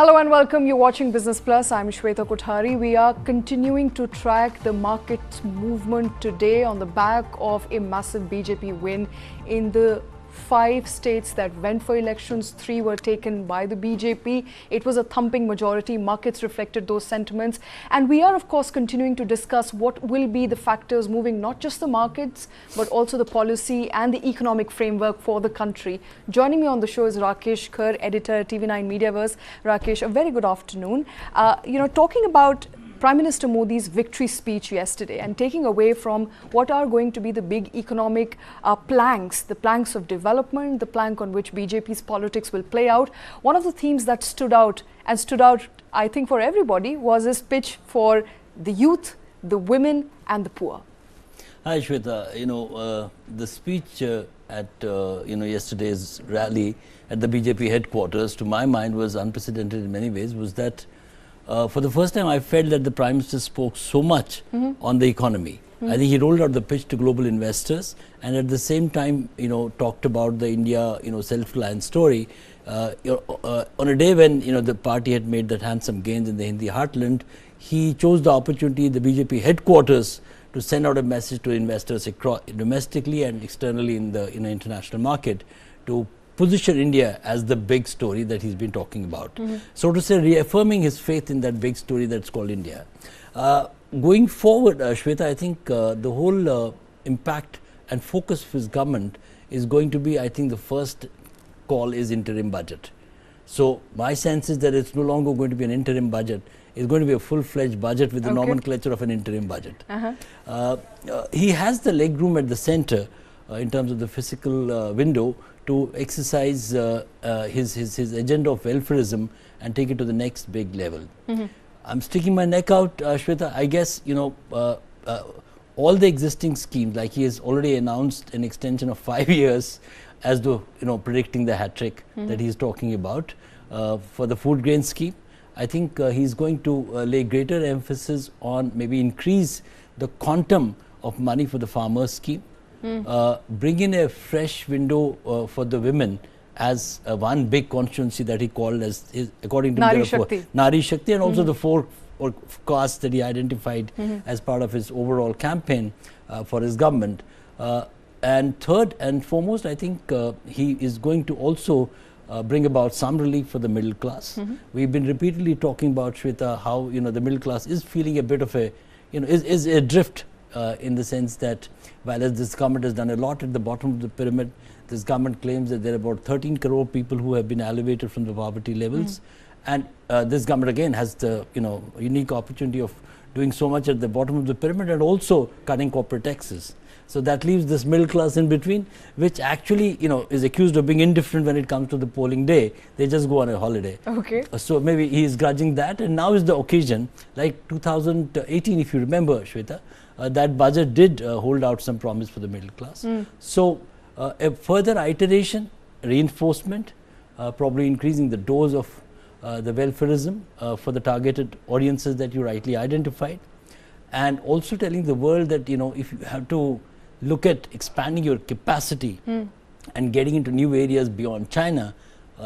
Hello and welcome. You're watching Business Plus. I'm Shweta Kothari. We are continuing to track the market movement today on the back of a massive BJP win in the 5 states that went for elections. 3 were taken by the BJP. It was a thumping majority. Markets reflected those sentiments. And we are, of course, continuing to discuss what will be the factors moving not just the markets, but also the policy and the economic framework for the country. Joining me on the show is Rakesh Kher, editor at TV9 Mediaverse. Rakesh, a very good afternoon. Talking about Prime Minister Modi's victory speech yesterday and taking away from what are going to be the big economic planks, the planks of development, the plank on which BJP's politics will play out. One of the themes that stood out, I think, for everybody was his pitch for the youth, the women and the poor. Hi Shweta, the speech at yesterday's rally at the BJP headquarters, to my mind, was unprecedented in many ways. Was that for the first time I felt that the Prime Minister spoke so much on the economy. I think he rolled out the pitch to global investors and at the same time, talked about the India, self-reliance story. On a day when, the party had made that handsome gains in the Hindi heartland, he chose the opportunity, the BJP headquarters, to send out a message to investors across, domestically and externally in the international market, to position India as the big story that he's been talking about. So to say, reaffirming his faith in that big story that's called India. Going forward, Shweta, I think the whole impact and focus of his government is going to be, I think the first call is interim budget. So my sense is that it's no longer going to be an interim budget. It's going to be a full-fledged budget with the nomenclature of an interim budget. He has the leg room at the center in terms of the physical window to exercise his agenda of welfareism and take it to the next big level. I'm sticking my neck out, Shweta. I guess, all the existing schemes, like he has already announced an extension of 5 years as though, predicting the hat trick that he's talking about for the food grain scheme. I think he's going to lay greater emphasis on maybe increase the quantum of money for the farmers scheme. Bring in a fresh window for the women as one big constituency that he called as according to Nari Shakti, and also the 4 castes that he identified as part of his overall campaign for his government. And third and foremost, I think he is going to also bring about some relief for the middle class. We've been repeatedly talking about, Shweta, how the middle class is feeling a bit of a is adrift in the sense that while this government has done a lot at the bottom of the pyramid, this government claims that there are about 13 crore people who have been elevated from the poverty levels. And this government again has the unique opportunity of doing so much at the bottom of the pyramid and also cutting corporate taxes. So that leaves this middle class in between, which actually is accused of being indifferent when it comes to the polling day. They just go on a holiday. So maybe he is grudging that, and now is the occasion, like 2018, if you remember, Shweta, that budget did hold out some promise for the middle class. So a further iteration, reinforcement, probably increasing the dose of the welfareism for the targeted audiences that you rightly identified, and also telling the world that if you have to look at expanding your capacity and getting into new areas beyond China,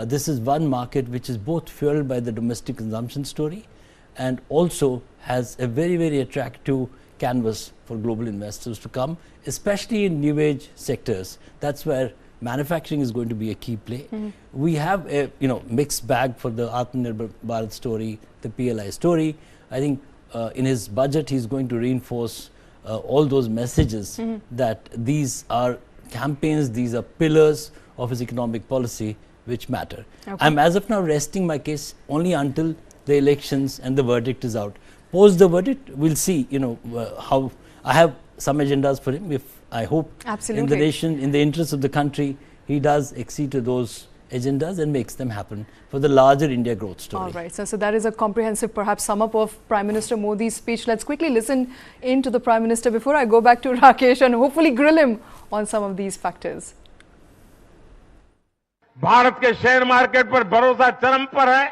this is one market which is both fueled by the domestic consumption story and also has a very, very attractive canvas for global investors to come, especially in new age sectors. That's where manufacturing is going to be a key play. We have a mixed bag for the Atmanirbhar Bharat story, the PLI story. I think in his budget he's going to reinforce all those messages that these are campaigns, these are pillars of his economic policy which matter. I'm as of now resting my case only until the elections and the verdict is out. Post the verdict, we'll see, how I have some agendas for him. If I hope in the nation, in the interest of the country, he does accede to those agendas and makes them happen for the larger India growth story. All right, so that is a comprehensive, perhaps, sum up of Prime Minister Modi's speech. Let's quickly listen into the Prime Minister before I go back to Rakesh and hopefully grill him on some of these factors. Bharat के share market पर भरोसा चरम पर है।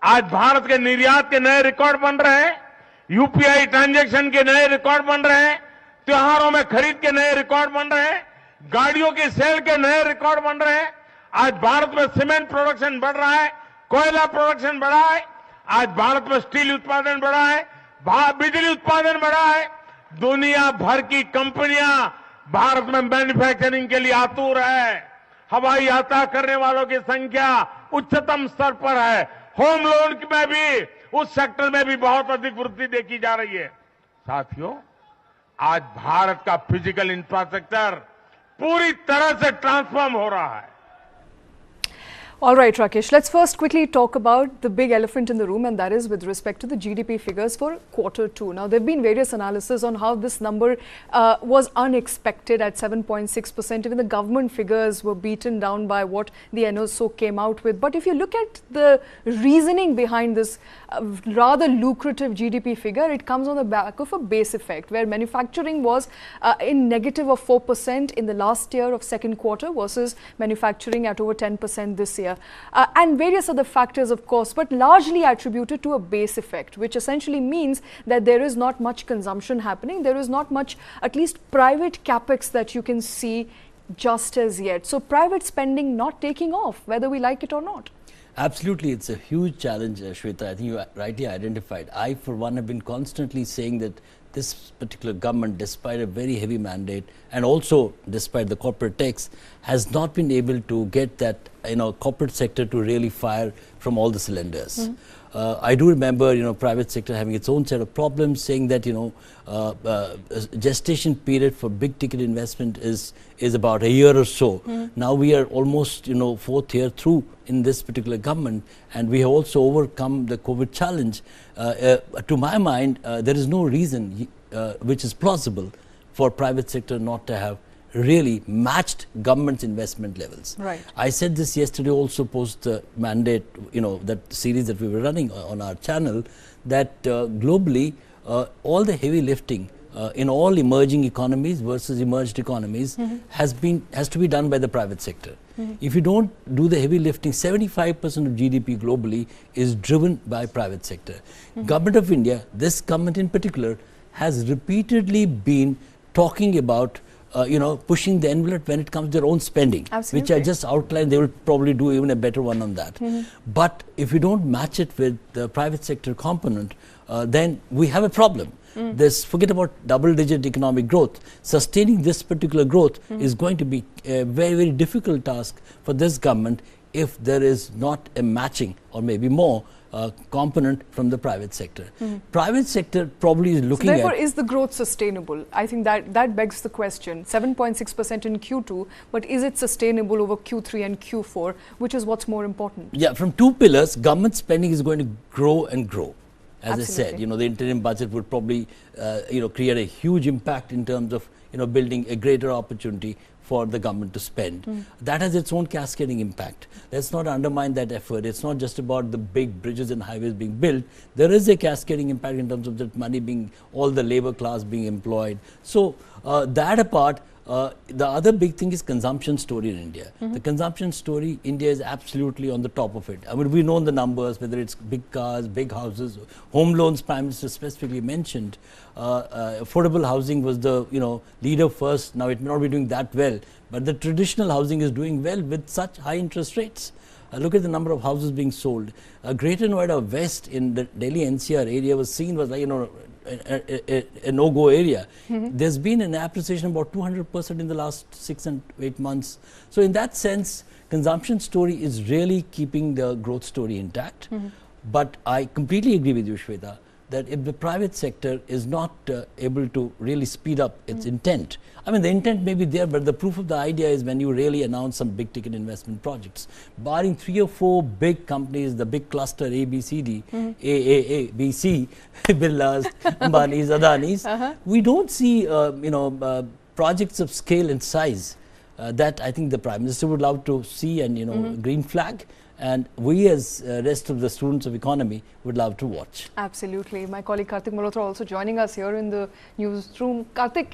आज भारत के निर्यात के नए रिकॉर्ड बन रहे हैं, यूपीआई ट्रांजैक्शन के नए रिकॉर्ड बन रहे हैं, त्योहारों में खरीद के नए रिकॉर्ड बन रहे हैं, गाड़ियों की सेल के नए रिकॉर्ड बन रहे हैं। आज भारत में सीमेंट प्रोडक्शन बढ़ रहा है, कोयला प्रोडक्शन बढ़ा है, आज भारत में स्टील उत्पादन बढ़ा है, बिजली उत्पादन बढ़ा है। दुनिया भर की कंपनियां भारत में मैन्युफैक्चरिंग के लिए आतुर है। हवाई यात्रा करने वालों की संख्या उच्चतम स्तर पर है। होम लोन में भी, उस सेक्टर में भी बहुत अधिक वृद्धि देखी जा रही है। साथियों, आज भारत का फिजिकल इंफ्रास्ट्रक्चर पूरी तरह से ट्रांसफॉर्म हो रहा है। All right, Rakesh, let's first quickly talk about the big elephant in the room, and that is with respect to the GDP figures for Q2. Now, there have been various analysis on how this number was unexpected at 7.6%. Even the government figures were beaten down by what the NSO came out with. But if you look at the reasoning behind this rather lucrative GDP figure, it comes on the back of a base effect, where manufacturing was in negative of 4% in the last year of second quarter versus manufacturing at over 10% this year. And various other factors, of course, but largely attributed to a base effect, which essentially means that there is not much consumption happening. There is not much, at least private capex, that you can see just as yet. So private spending not taking off, whether we like it or not. Absolutely, it's a huge challenge, Shweta. I think you rightly identified. I, for one, have been constantly saying that this particular government, despite a very heavy mandate and also despite the corporate tax, has not been able to get that corporate sector to really fire from all the cylinders. I do remember private sector having its own set of problems, saying that gestation period for big ticket investment is about a year or so. Now we are almost fourth year through in this particular government, and we have also overcome the COVID challenge. To my mind, there is no reason which is plausible for private sector not to have really matched government's investment levels. Right. I said this yesterday also post the mandate, that series that we were running on our channel, that globally all the heavy lifting in all emerging economies versus emerged economies has to be done by the private sector. If you don't do the heavy lifting, 75% of GDP globally is driven by private sector. Government of India, this government in particular, has repeatedly been talking about pushing the envelope when it comes to their own spending. Absolutely. Which I just outlined. They will probably do even a better one on that. But if you don't match it with the private sector component, then we have a problem. Forget about double-digit economic growth. Sustaining this particular growth is going to be a very, very difficult task for this government if there is not a matching or maybe more component from the private sector. Private sector probably is looking therefore, is the growth sustainable? I think that begs the question. 7.6% in Q2, but is it sustainable over Q3 and Q4, which is what's more important? Yeah, from two pillars, government spending is going to grow and grow. As Absolutely. I said, the interim budget would probably, create a huge impact in terms of, building a greater opportunity for the government to spend. That has its own cascading impact. Let's not undermine that effort. It's not just about the big bridges and highways being built. There is a cascading impact in terms of that money being, all the labor class being employed. So that apart, the other big thing is consumption story in India. The consumption story, India is absolutely on the top of it. I mean, we know the numbers, whether it's big cars, big houses, home loans, Prime Minister specifically mentioned. Affordable housing was the leader first. Now it may not be doing that well, but the traditional housing is doing well with such high interest rates. Look at the number of houses being sold. Greater Noida West in the Delhi NCR area was seen was like a no-go area. There's been an appreciation about 200% in the last 6 and 8 months. So in that sense, consumption story is really keeping the growth story intact. But I completely agree with you, Shweta, that if the private sector is not able to really speed up its intent, I mean, the intent may be there, but the proof of the idea is when you really announce some big ticket investment projects. Barring 3 or 4 big companies, the big cluster A, B, C, D, A, B, C, Birlas, Ambanis, Adanis, we don't see, projects of scale and size that I think the Prime Minister would love to see and, green flag. And we as rest of the students of economy would love to watch. Absolutely. My colleague Karthik Malhotra also joining us here in the newsroom. Karthik,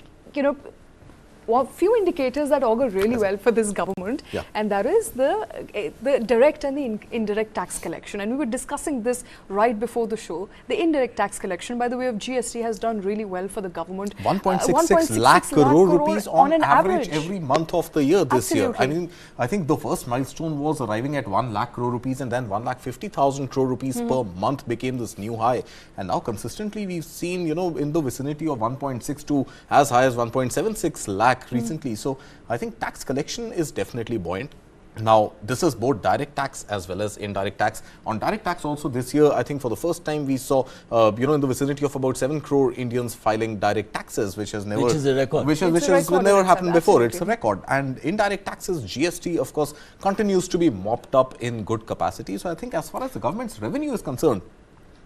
few indicators that augur really well for this government, and that is the direct and the indirect tax collection. And we were discussing this right before the show. The indirect tax collection, by the way of GST, has done really well for the government. 1.66 lakh crore rupees on an average every month of the year this year. I mean, I think the first milestone was arriving at 1 lakh crore rupees, and then 1,50,000 crore rupees per month became this new high. And now consistently we've seen, you know, in the vicinity of 1.6 to as high as 1.76 lakh recently. So I think tax collection is definitely buoyant. Now, this is both direct tax as well as indirect tax. On direct tax also this year, I think for the first time we saw, you know, in the vicinity of about 7 crore Indians filing direct taxes, which has never... Which is a record. Which has never happened before. It's a record. And indirect taxes, GST, of course, continues to be mopped up in good capacity. So I think as far as the government's revenue is concerned,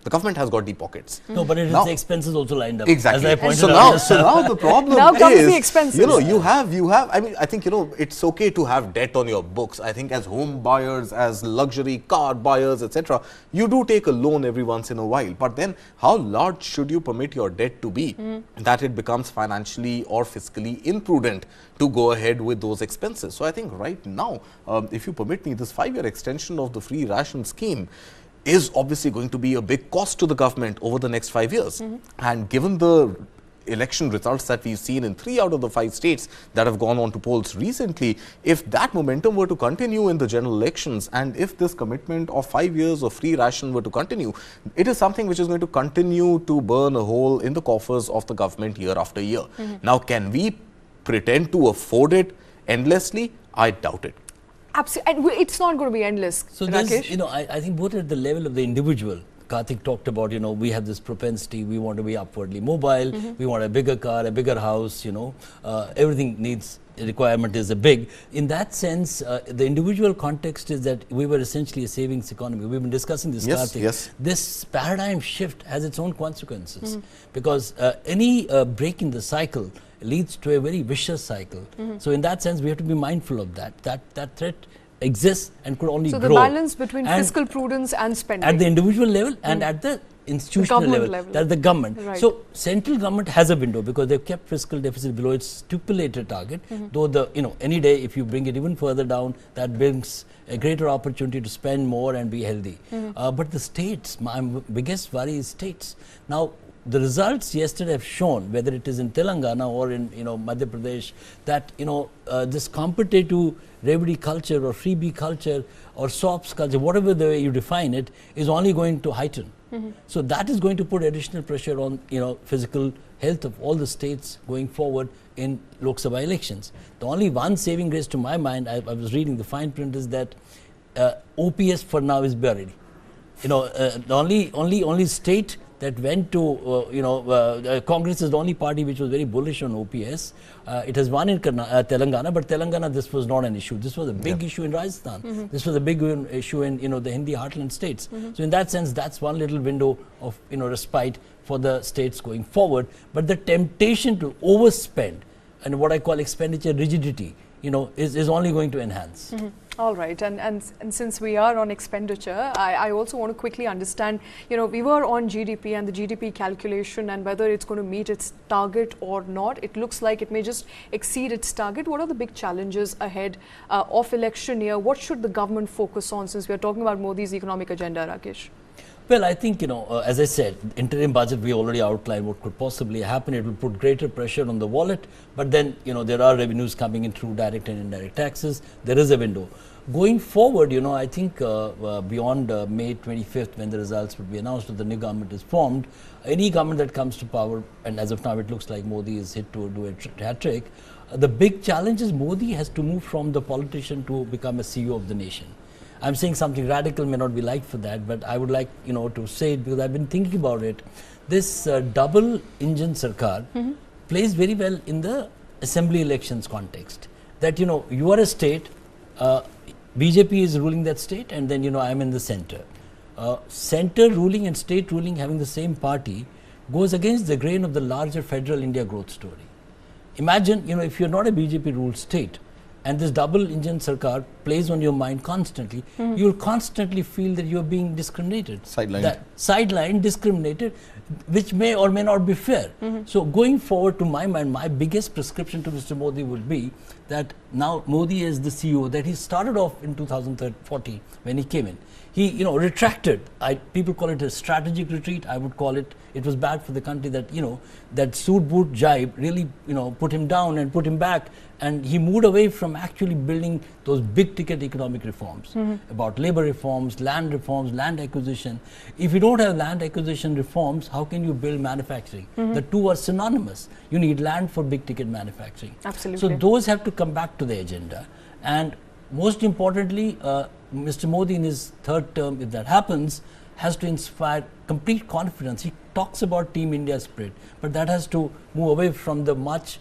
the government has got deep pockets. No, but it is the expenses also lined up. Exactly. As I pointed out. So now the problem now comes is, the expenses. you know, you have, I mean, I think, you know, it's okay to have debt on your books. I think as home buyers, as luxury car buyers, etc., you do take a loan every once in a while. But then how large should you permit your debt to be that it becomes financially or fiscally imprudent to go ahead with those expenses? So I think right now, if you permit me, this 5-year extension of the free ration scheme is obviously going to be a big cost to the government over the next 5 years. And given the election results that we've seen in 3 out of the 5 states that have gone on to polls recently, if that momentum were to continue in the general elections, and if this commitment of 5 years of free ration were to continue, it is something which is going to continue to burn a hole in the coffers of the government year after year. Now, can we pretend to afford it endlessly? I doubt it. Absolutely. And it's not going to be endless, So Rakesh. this, you know, I think both at the level of the individual, Karthik talked about, you know, we have this propensity, we want to be upwardly mobile, we want a bigger car, a bigger house, you know, everything needs, requirement is a big. In that sense, the individual context is that we were essentially a savings economy. We've been discussing this, Karthik. This paradigm shift has its own consequences because any break in the cycle leads to a very vicious cycle. So in that sense, we have to be mindful of that. That threat exists and could only grow. So the balance between fiscal prudence and spending. At the individual level and at the institutional level, that's the government. Right. So central government has a window because they've kept fiscal deficit below its stipulated target. Though the, you know, any day if you bring it even further down, that brings a greater opportunity to spend more and be healthy. But the states, my biggest worry is states. Now, the results yesterday have shown, whether it is in Telangana or in, you know, Madhya Pradesh, that, you know, this competitive revenue culture or freebie culture or SOPs culture, whatever the way you define it, is only going to heighten. So that is going to put additional pressure on, you know, physical health of all the states going forward in Lok Sabha elections. The only one saving grace to my mind, I was reading the fine print, is that OPS for now is buried. You know, the only state that went to, you know, Congress is the only party which was very bullish on OPS. It has won in Telangana, but Telangana, this was not an issue. This was a big issue in Rajasthan. This was a big issue in, you know, the Hindi heartland states. So in that sense, that's one little window of, you know, respite for the states going forward. But the temptation to overspend and what I call expenditure rigidity, you know, is only going to enhance. All right, and since we are on expenditure, I also want to quickly understand, you know, we were on GDP and the GDP calculation and whether it's going to meet its target or not. It looks like it may just exceed its target. What are the big challenges ahead of election year? What should the government focus on, since we are talking about Modi's economic agenda, Rakesh? Well, I think, you know, as I said, interim budget, we already outlined what could possibly happen. It will put greater pressure on the wallet, but then, you know, there are revenues coming in through direct and indirect taxes. There is a window. Going forward, you know, I think beyond May 25th, when the results would be announced or the new government is formed, any government that comes to power, and as of now it looks like Modi is hit to do a hat trick, the big challenge is Modi has to move from the politician to become a CEO of the nation. I'm saying something radical, may not be liked for that, but I would like, you know, to say it because I've been thinking about it. This double engine sarkar plays very well in the assembly elections context. That, you know, you are a state, BJP is ruling that state, and then, you know, I'm in the center. Center ruling and state ruling having the same party goes against the grain of the larger federal India growth story. Imagine, you know, if you're not a BJP ruled state and this double engine sarkar plays on your mind constantly, you'll constantly feel that you're being discriminated. Sidelined, discriminated, which may or may not be fair. So going forward, to my mind, my biggest prescription to Mr. Modi would be that now Modi is the CEO that he started off in 2014 when he came in. He, retracted. People call it a strategic retreat. I would call it was bad for the country that, that suit boot jibe really, put him down and put him back. And he moved away from actually building those big ticket economic reforms about labor reforms, land acquisition. If you don't have land acquisition reforms, how can you build manufacturing? The two are synonymous. You need land for big ticket manufacturing. Absolutely. So those have to come back to the agenda. And most importantly, Mr. Modi in his third term, if that happens, has to inspire complete confidence. He talks about Team India spirit, but that has to move away from the much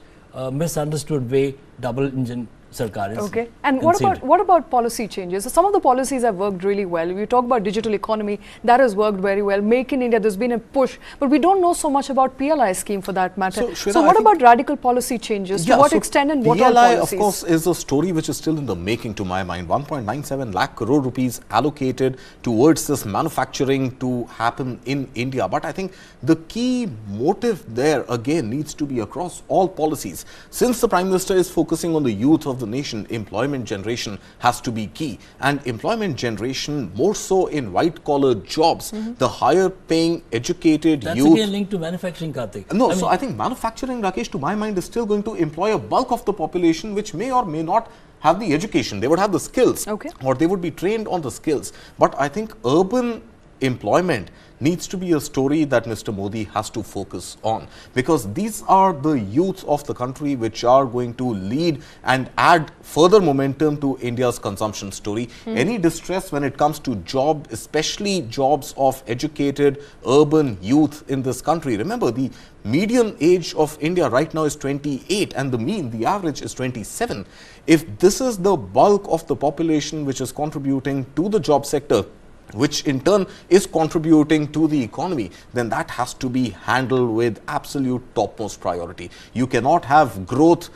misunderstood way double engine sarkar is. Okay. And what about policy changes? So some of the policies have worked really well. We talk about digital economy, that has worked very well. Make in India, there's been a push, but we don't know so much about PLI scheme for that matter. So what about radical policy changes? To what extent and what all policies? PLI, of course, is a story which is still in the making, to my mind. 1.97 lakh crore rupees allocated towards this manufacturing to happen in India. But I think the key motive there again needs to be across all policies. Since the Prime Minister is focusing on the youth of the nation, employment generation has to be key, and employment generation more so in white collar jobs, the higher paying educated That's youth. Again linked to manufacturing, Karthik. No, I think manufacturing, Rakesh, to my mind is still going to employ a bulk of the population which may or may not have the education. They would have the skills, or they would be trained on the skills. But I think urban employment needs to be a story that Mr. Modi has to focus on, because these are the youth of the country which are going to lead and add further momentum to India's consumption story. Any distress when it comes to job, especially jobs of educated urban youth in this country. Remember, the median age of India right now is 28 and the average is 27. If this is the bulk of the population which is contributing to the job sector, which in turn is contributing to the economy, then that has to be handled with absolute topmost priority. You cannot have growth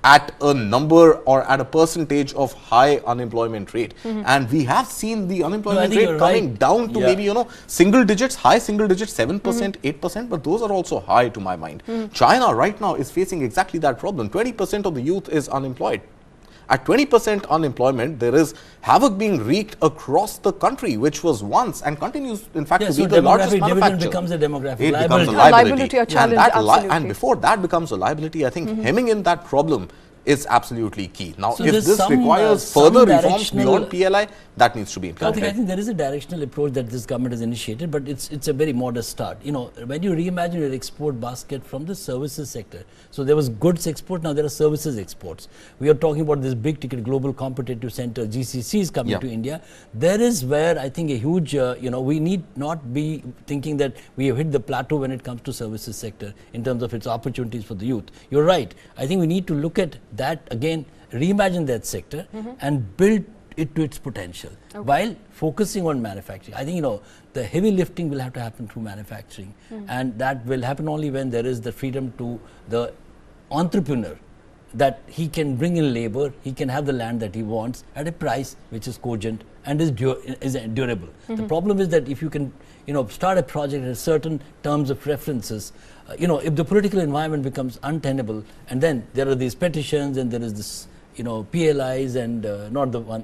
at a number or at a percentage of high unemployment rate. And we have seen the unemployment rate coming down to maybe, single digits, high single digits, 7%, 8%, but those are also high to my mind. China right now is facing exactly that problem. 20% of the youth is unemployed. At 20% unemployment, there is havoc being wreaked across the country, which was once and continues, in fact, to be the largest manufacturer. Becomes a demographic it liability. Becomes a liability. A challenge, and before that becomes a liability, I think hemming in that problem is absolutely key. Now, So if this requires further reforms beyond PLI, that needs to be implemented. I think there is a directional approach that this government has initiated, but it's a very modest start. When you reimagine your export basket from the services sector, so there was goods export, now there are services exports. We are talking about this big ticket global competitive center, GCCs coming to India. There is where I think a huge, we need not be thinking that we have hit the plateau when it comes to services sector in terms of its opportunities for the youth. You're right. I think we need to look at that again, reimagine that sector and build it to its potential while focusing on manufacturing. I think, the heavy lifting will have to happen through manufacturing, and that will happen only when there is the freedom to the entrepreneur, that he can bring in labor, he can have the land that he wants at a price which is cogent and is durable. The problem is that if you can, start a project at certain terms of references, if the political environment becomes untenable, and then there are these petitions and there is this, PLIs and not the one,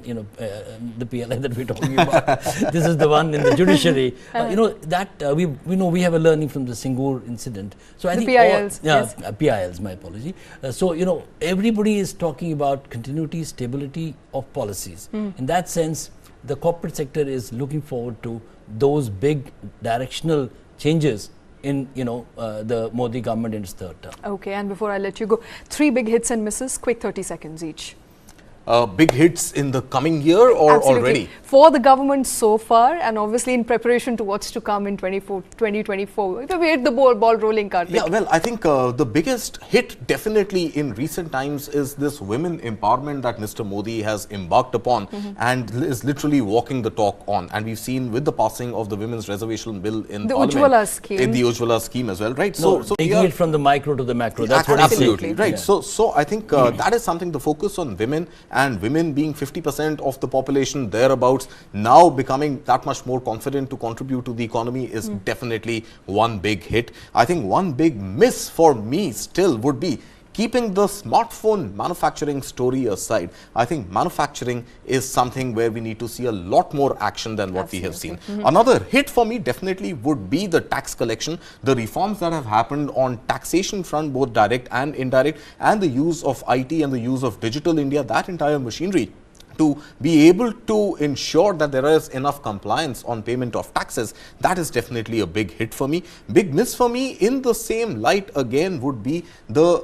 the PLI that we're talking about. This is the one in the judiciary. We have a learning from the Singur incident. So I think PILs, PILs, my apology. So everybody is talking about continuity, stability of policies. In that sense, the corporate sector is looking forward to those big directional changes in the Modi government in its third term. Okay, and before I let you go, 3 big hits and misses, quick 30 seconds each. big hits in the coming year or Absolutely. already? For the government so far, and obviously in preparation to what's to come in 2024. We hit the ball rolling, Karthik. Yeah, well, I think the biggest hit definitely in recent times is this women empowerment that Mr. Modi has embarked upon and is literally walking the talk on. And we've seen with the passing of the Women's Reservation Bill in The Parliament, Ujjwala scheme. in the Ujjwala scheme as well, right? No, taking it from the micro to the macro. That's what absolutely I'm saying. right. Yeah. So I think that is something, the focus on women, and women being 50% of the population thereabouts, now becoming that much more confident to contribute to the economy is definitely one big hit. I think one big miss for me still would be keeping the smartphone manufacturing story aside. I think manufacturing is something where we need to see a lot more action than what we have seen. Another hit for me definitely would be the tax collection, the reforms that have happened on taxation front, both direct and indirect, and the use of IT and the use of digital India, that entire machinery, to be able to ensure that there is enough compliance on payment of taxes. That is definitely a big hit for me. Big miss for me in the same light again would be the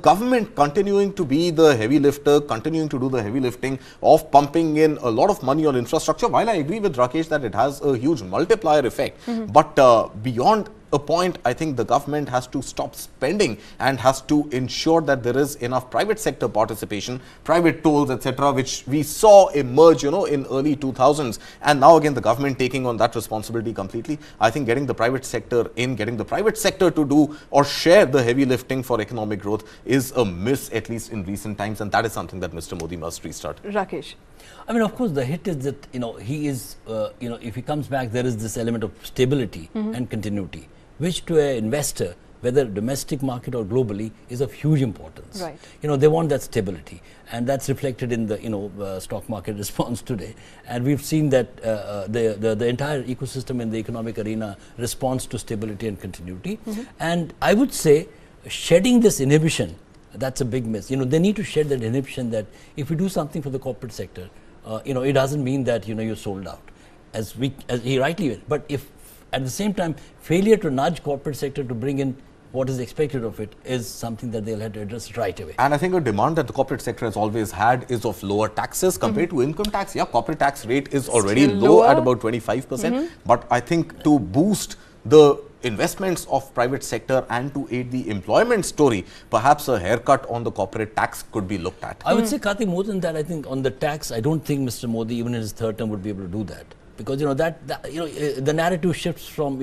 government continuing to be the heavy lifter, continuing to do the heavy lifting of pumping in a lot of money on infrastructure. While I agree with Rakesh that it has a huge multiplier effect, but beyond a point, I think the government has to stop spending and has to ensure that there is enough private sector participation, private tolls, etc., which we saw emerge, in early 2000s. And now again, the government taking on that responsibility completely. I think getting the private sector in, getting the private sector to do or share the heavy lifting for economic growth is a miss, at least in recent times. And that is something that Mr. Modi must restart. Rakesh. I mean, of course, the hit is that, he is, if he comes back, there is this element of stability and continuity, which to an investor, whether domestic market or globally, is of huge importance. Right. They want that stability, and that's reflected in the stock market response today. And we've seen that the entire ecosystem in the economic arena responds to stability and continuity. And I would say shedding this inhibition, that's a big miss. They need to shed that inhibition that if we do something for the corporate sector, it doesn't mean that you're sold out, as he rightly will. But if at the same time, failure to nudge corporate sector to bring in what is expected of it is something that they'll have to address right away. And I think a demand that the corporate sector has always had is of lower taxes compared to income tax. Yeah, corporate tax rate is already Still low lower. at about 25%. But I think to boost the investments of private sector and to aid the employment story, perhaps a haircut on the corporate tax could be looked at. I would say, Karthik, more than that, I think on the tax, I don't think Mr. Modi, even in his third term, would be able to do that. Because the narrative shifts from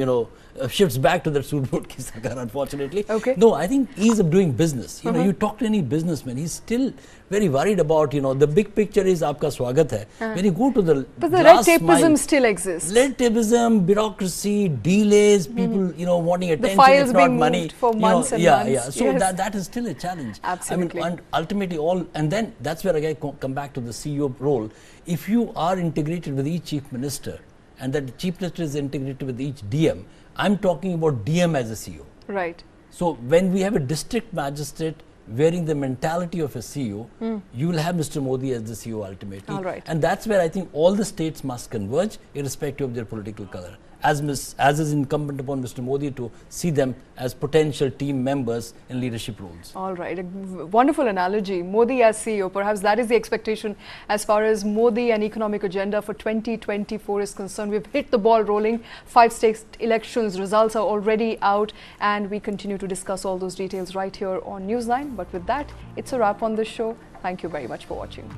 shifts back to the Sudbut ki Sarkar, unfortunately. Okay. No, I think ease of doing business. You talk to any businessman, he's still very worried about the big picture is aapka swagat hai. When you go to the But the red last tapeism mile, still exists. red tapeism, bureaucracy, delays, people wanting attention, files if not being money. moved for months and yeah, months. Yeah, so Yes. that is still a challenge. Absolutely. I mean, and ultimately and then that's where I come back to the CEO role. If you are integrated with each chief minister, and that the chief minister is integrated with each DM, I'm talking about DM as a CEO. Right. So when we have a district magistrate wearing the mentality of a CEO, you will have Mr. Modi as the CEO ultimately. All right. And that's where I think all the states must converge, irrespective of their political color. As is incumbent upon Mr. Modi to see them as potential team members in leadership roles. All right, a wonderful analogy. Modi as CEO, perhaps that is the expectation as far as Modi and economic agenda for 2024 is concerned. We've hit the ball rolling. 5 state elections results are already out, and we continue to discuss all those details right here on Newsline. But with that, it's a wrap on this show. Thank you very much for watching.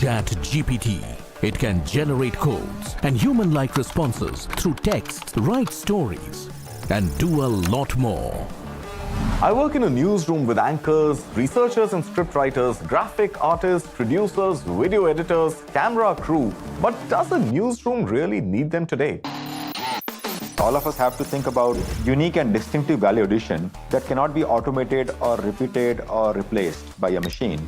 ChatGPT. It can generate codes and human-like responses through text, write stories, and do a lot more. I work in a newsroom with anchors, researchers and scriptwriters, graphic artists, producers, video editors, camera crew. But does a newsroom really need them today? All of us have to think about unique and distinctive value addition that cannot be automated or repeated or replaced by a machine.